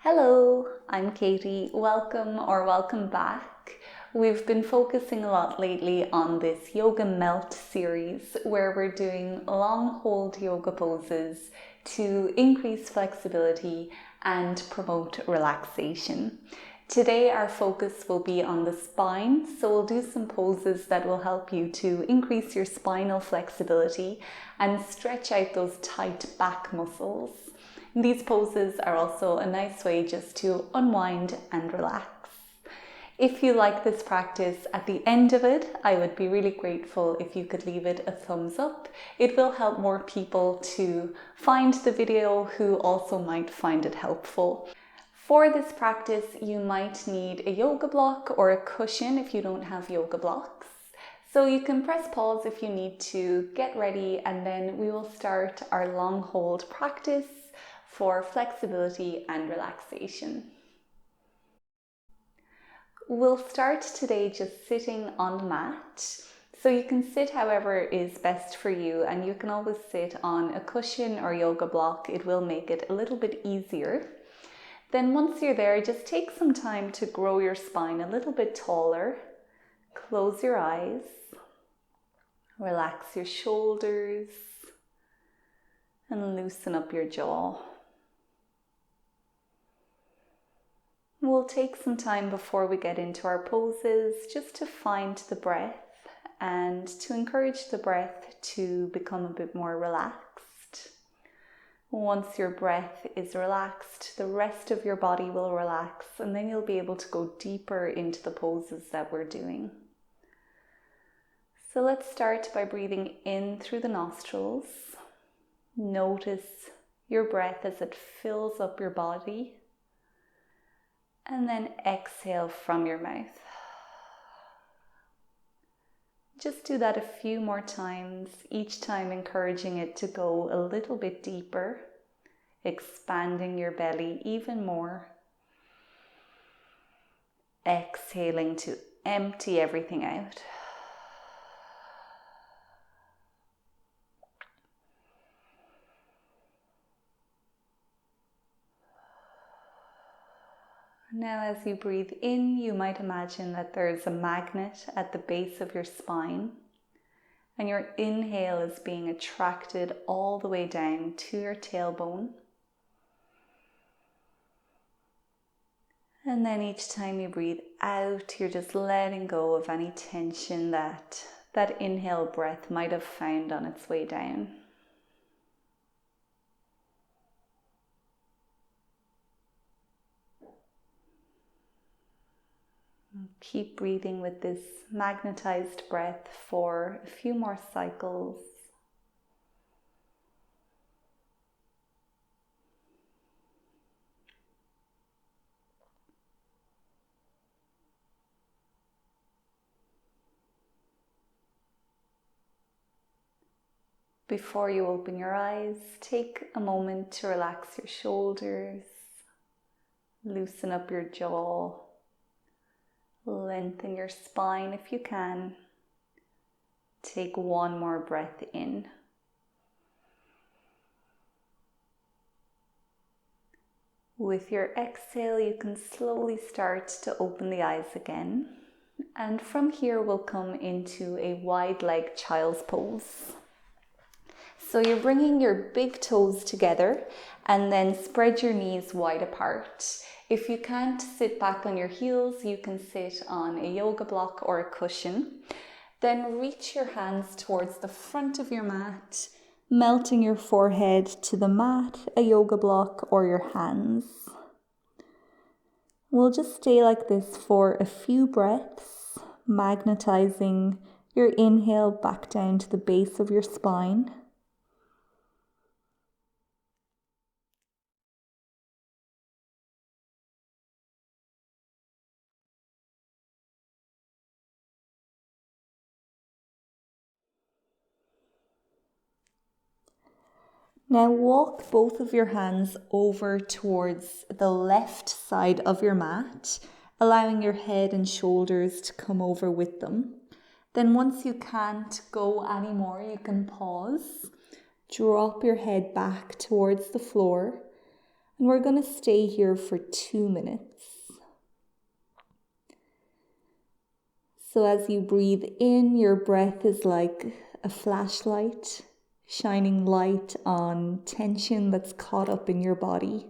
Hello, I'm Katie. Welcome back. We've been focusing a lot lately on this Yoga Melt series where we're doing long hold yoga poses to increase flexibility and promote relaxation. Today our focus will be on the spine, so we'll do some poses that will help you to increase your spinal flexibility and stretch out those tight back muscles. These poses are also a nice way just to unwind and relax. If you like this practice, at the end of it, I would be really grateful if you could leave it a thumbs up. It will help more people to find the video who also might find it helpful. For this practice, you might need a yoga block or a cushion if you don't have yoga blocks. So you can press pause if you need to, get ready, and then we will start our long hold practice for flexibility and relaxation. We'll start today just sitting on the mat. So you can sit however is best for you, and you can always sit on a cushion or yoga block. It will make it a little bit easier. Then once you're there, just take some time to grow your spine a little bit taller. Close your eyes. Relax your shoulders and loosen up your jaw. We'll take some time before we get into our poses just to find the breath and to encourage the breath to become a bit more relaxed. Once your breath is relaxed, the rest of your body will relax, and then you'll be able to go deeper into the poses that we're doing. So let's start by breathing in through the nostrils. Notice your breath as it fills up your body. And then exhale from your mouth. Just do that a few more times, each time encouraging it to go a little bit deeper, expanding your belly even more. Exhaling to empty everything out. Now as you breathe in, you might imagine that there's a magnet at the base of your spine, and your inhale is being attracted all the way down to your tailbone. And then each time you breathe out, you're just letting go of any tension that inhale breath might have found on its way down. Keep breathing with this magnetized breath for a few more cycles. Before you open your eyes, take a moment to relax your shoulders, loosen up your jaw. Lengthen your spine if you can. Take one more breath in. With your exhale, you can slowly start to open the eyes again. And from here, we'll come into a wide leg child's pose. So you're bringing your big toes together and then spread your knees wide apart. If you can't sit back on your heels, you can sit on a yoga block or a cushion. Then reach your hands towards the front of your mat, melting your forehead to the mat, a yoga block, or your hands. We'll just stay like this for a few breaths, magnetizing your inhale back down to the base of your spine. Now walk both of your hands over towards the left side of your mat, allowing your head and shoulders to come over with them. Then once you can't go anymore, you can pause, drop your head back towards the floor, And we're going to stay here for 2 minutes. So as you breathe in, your breath is like a flashlight, shining light on tension that's caught up in your body.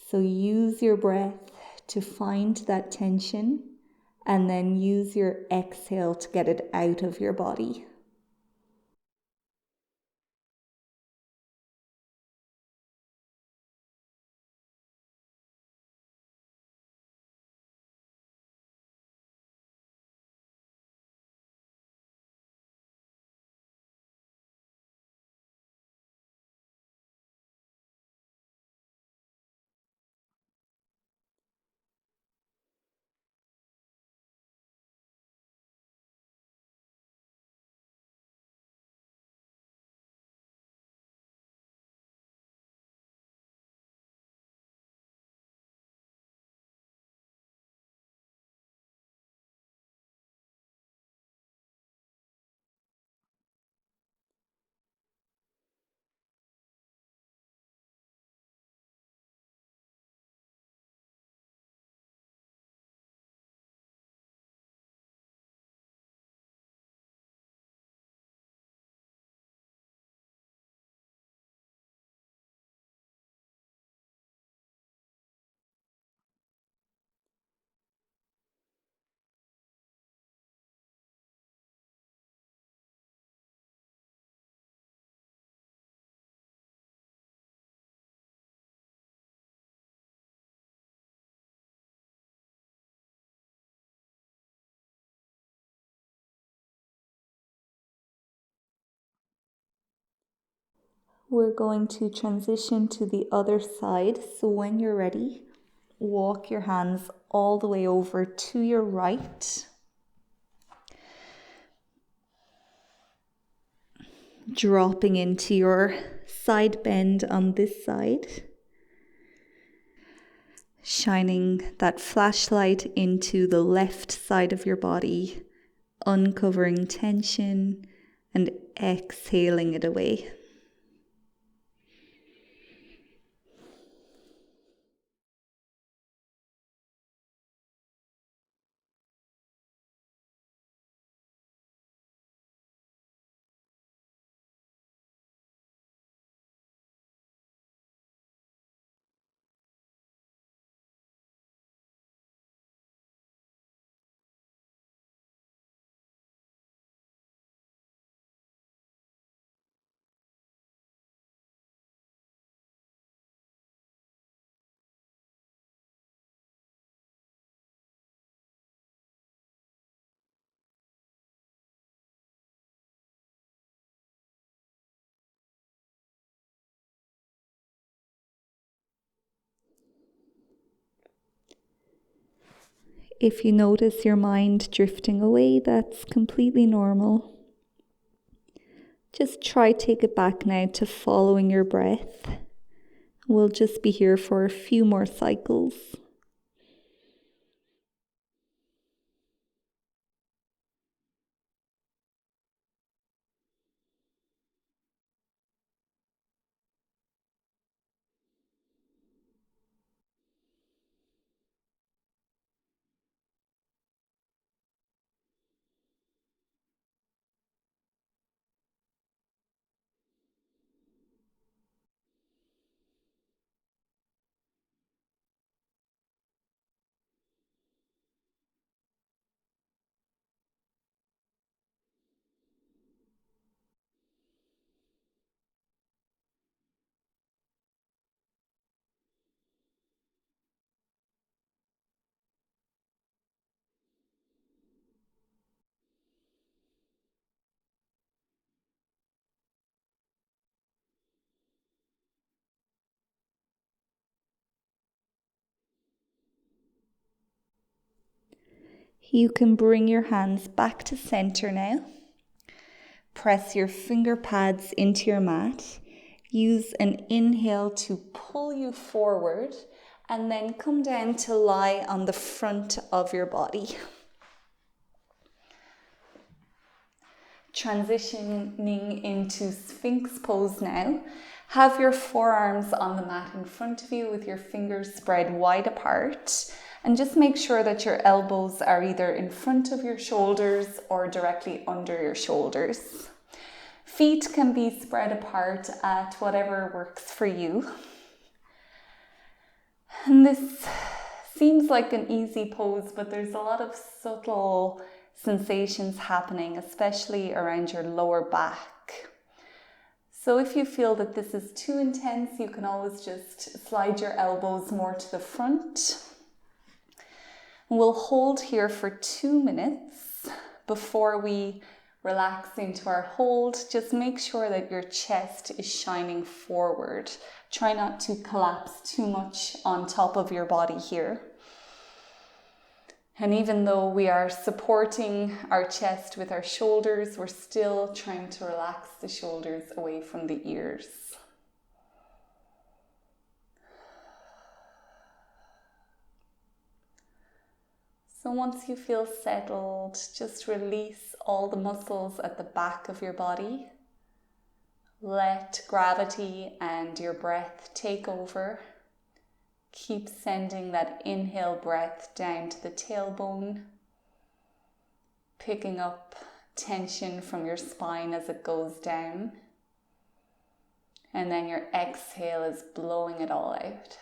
So use your breath to find that tension, and then use your exhale to get it out of your body. We're going to transition to the other side. So when you're ready, walk your hands all the way over to your right. Dropping into your side bend on this side. Shining that flashlight into the left side of your body, uncovering tension and exhaling it away. If you notice your mind drifting away, that's completely normal. Just try take it back now to following your breath. We'll just be here for a few more cycles. You can bring your hands back to center now. Press your finger pads into your mat. Use an inhale to pull you forward and then come down to lie on the front of your body. Transitioning into Sphinx Pose now. Have your forearms on the mat in front of you with your fingers spread wide apart, and just make sure that your elbows are either in front of your shoulders or directly under your shoulders. Feet can be spread apart at whatever works for you. And this seems like an easy pose, but there's a lot of subtle sensations happening, especially around your lower back. So if you feel that this is too intense, you can always just slide your elbows more to the front. We'll hold here for 2 minutes before we relax into our hold. Just make sure that your chest is shining forward. Try not to collapse too much on top of your body here. And even though we are supporting our chest with our shoulders, we're still trying to relax the shoulders away from the ears. So once you feel settled, just release all the muscles at the back of your body. Let gravity and your breath take over. Keep sending that inhale breath down to the tailbone, picking up tension from your spine as it goes down. And then your exhale is blowing it all out.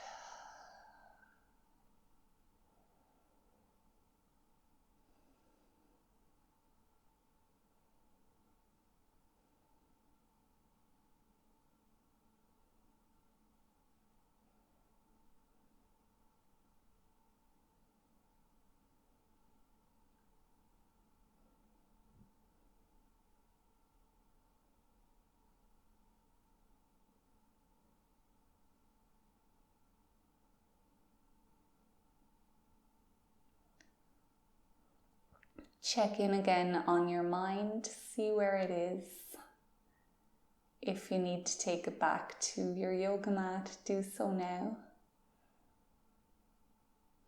Check in again on your mind, see where it is. If you need to take it back to your yoga mat, do so now.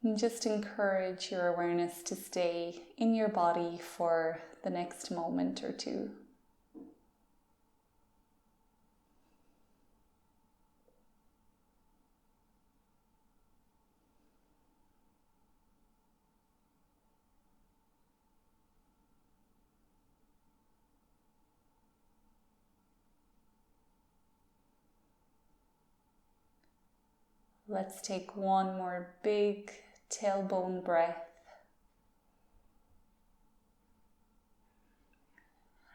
And just encourage your awareness to stay in your body for the next moment or two. Let's take one more big tailbone breath.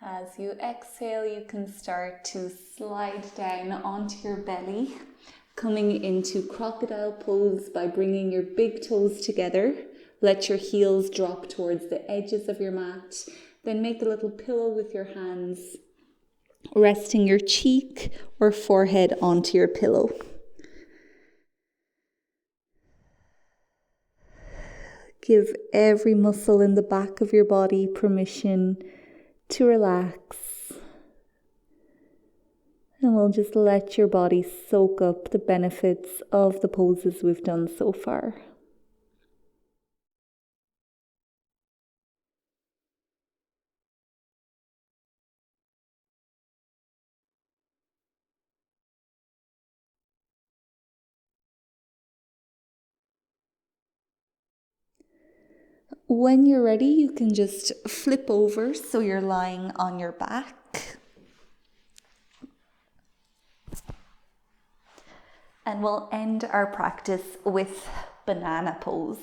As you exhale, you can start to slide down onto your belly, coming into Crocodile Pose by bringing your big toes together. Let your heels drop towards the edges of your mat. Then make a little pillow with your hands, resting your cheek or forehead onto your pillow. Give every muscle in the back of your body permission to relax. And we'll just let your body soak up the benefits of the poses we've done so far. When you're ready, you can just flip over so you're lying on your back. And we'll end our practice with banana pose.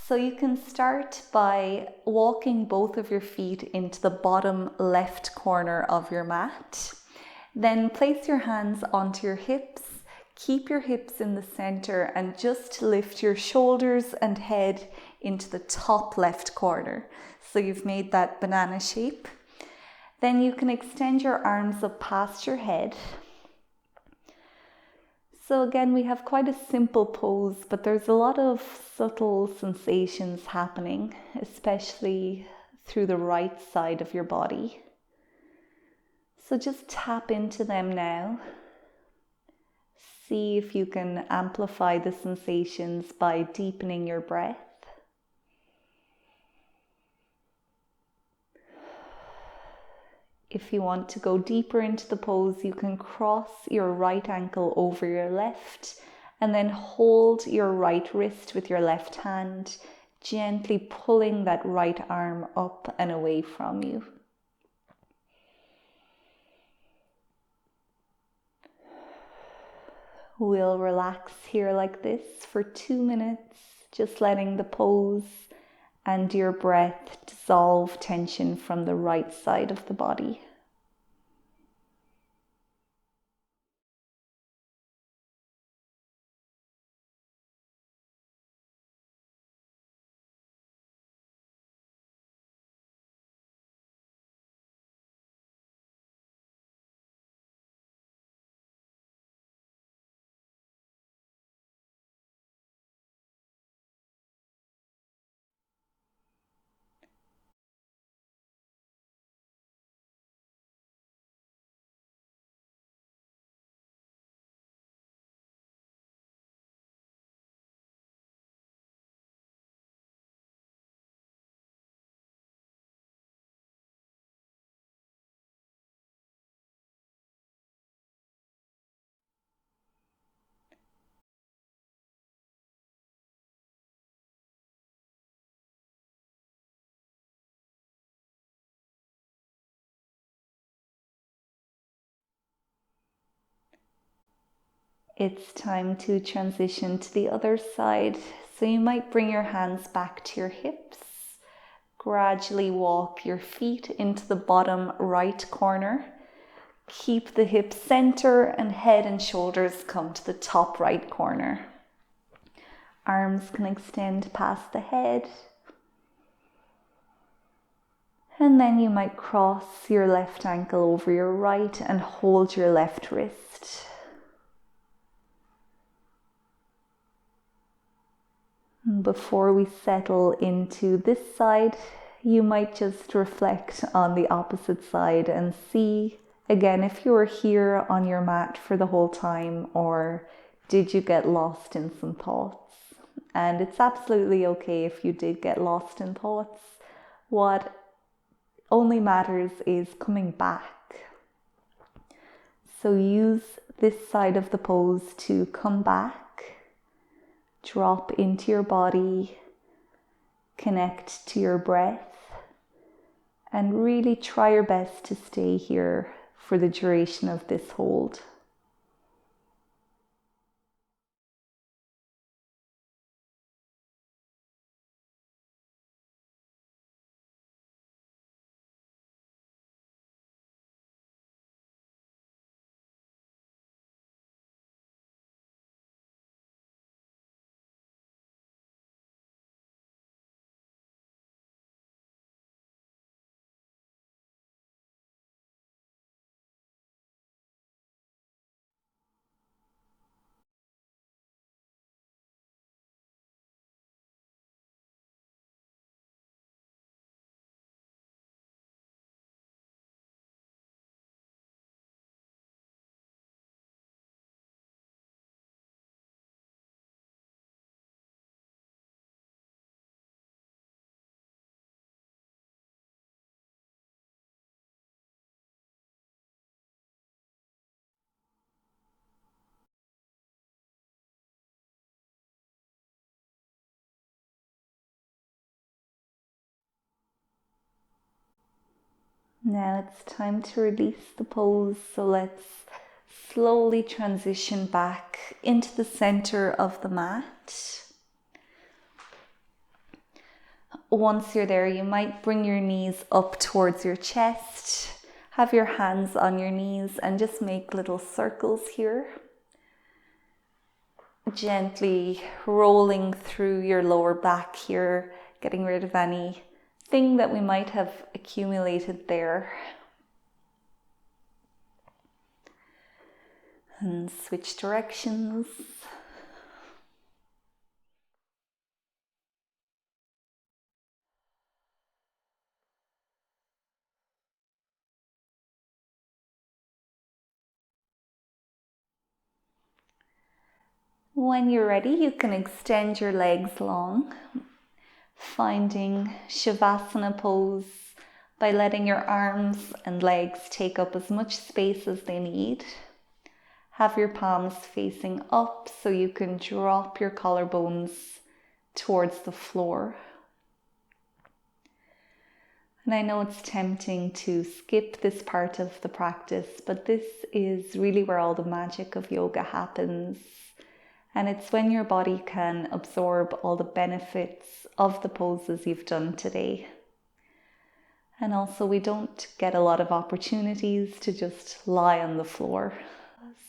So you can start by walking both of your feet into the bottom left corner of your mat. Then place your hands onto your hips. Keep your hips in the center and just lift your shoulders and head into the top left corner. So you've made that banana shape. Then you can extend your arms up past your head. So again, we have quite a simple pose, but there's a lot of subtle sensations happening, especially through the right side of your body. So just tap into them now. See if you can amplify the sensations by deepening your breath. If you want to go deeper into the pose, you can cross your right ankle over your left and then hold your right wrist with your left hand, gently pulling that right arm up and away from you. We'll relax here like this for 2 minutes, just letting the pose and your breath dissolve tension from the right side of the body. It's time to transition to the other side. So you might bring your hands back to your hips. Gradually walk your feet into the bottom right corner. Keep the hips center and head and shoulders come to the top right corner. Arms can extend past the head. And then you might cross your left ankle over your right and hold your left wrist. Before we settle into this side, you might just reflect on the opposite side and see again if you were here on your mat for the whole time, or did you get lost in some thoughts? And it's absolutely okay if you did get lost in thoughts. What only matters is coming back. So use this side of the pose to come back. Drop into your body, connect to your breath, and really try your best to stay here for the duration of this hold. Now it's time to release the pose, so let's slowly transition back into the center of the mat. Once you're there, you might bring your knees up towards your chest, have your hands on your knees and just make little circles here. Gently rolling through your lower back here, getting rid of anything that we might have accumulated there. And switch directions. When you're ready, you can extend your legs long, finding Savasana pose by letting your arms and legs take up as much space as they need. Have your palms facing up so you can drop your collarbones towards the floor. And I know it's tempting to skip this part of the practice, but this is really where all the magic of yoga happens. And it's when your body can absorb all the benefits of the poses you've done today. And also, we don't get a lot of opportunities to just lie on the floor.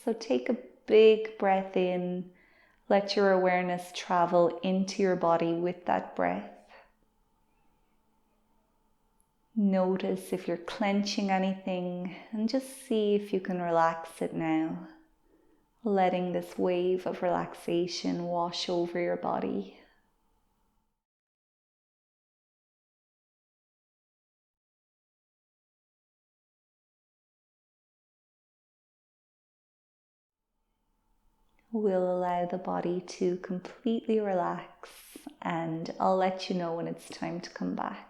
So take a big breath in, let your awareness travel into your body with that breath. Notice if you're clenching anything and just see if you can relax it now, letting this wave of relaxation wash over your body. We'll allow the body to completely relax, and I'll let you know when it's time to come back.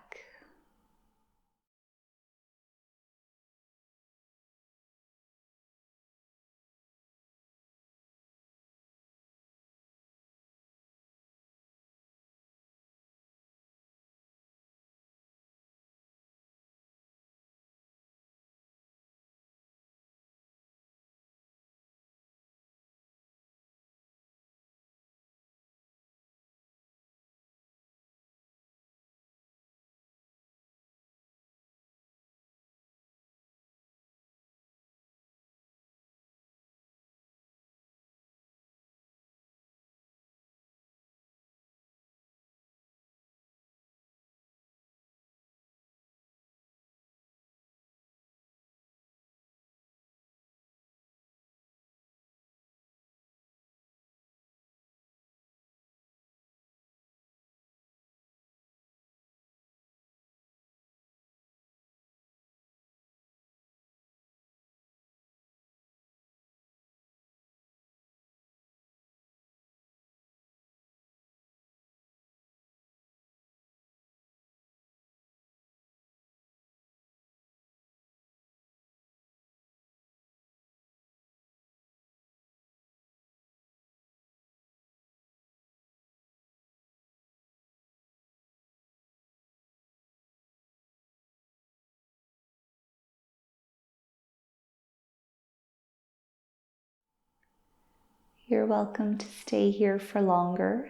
You're welcome to stay here for longer,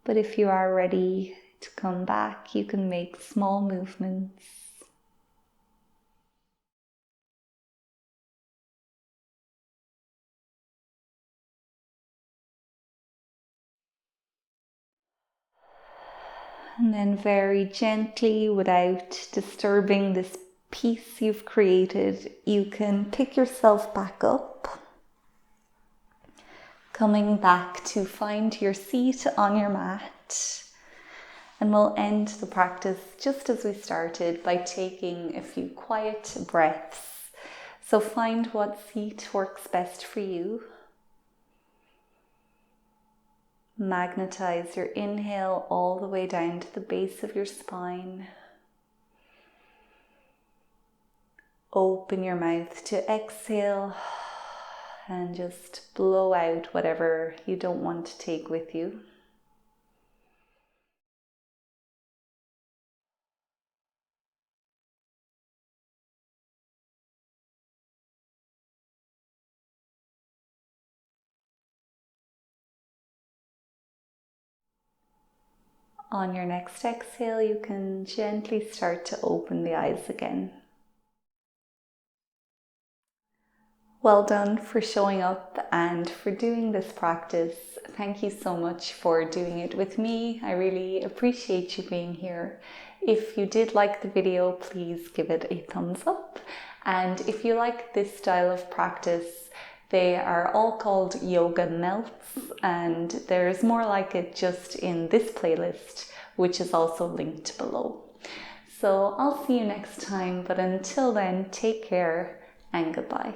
but if you are ready to come back, you can make small movements. And then very gently, without disturbing this peace you've created, you can pick yourself back up, coming back to find your seat on your mat. And we'll end the practice just as we started by taking a few quiet breaths. So find what seat works best for you. Magnetize your inhale all the way down to the base of your spine. Open your mouth to exhale and just blow out whatever you don't want to take with you. On your next exhale, you can gently start to open the eyes again. Well done for showing up and for doing this practice. Thank you so much for doing it with me. I really appreciate you being here. If you did like the video, please give it a thumbs up. And if you like this style of practice, they are all called yoga melts, and there's more like it just in this playlist, which is also linked below. So I'll see you next time, but until then, take care and goodbye.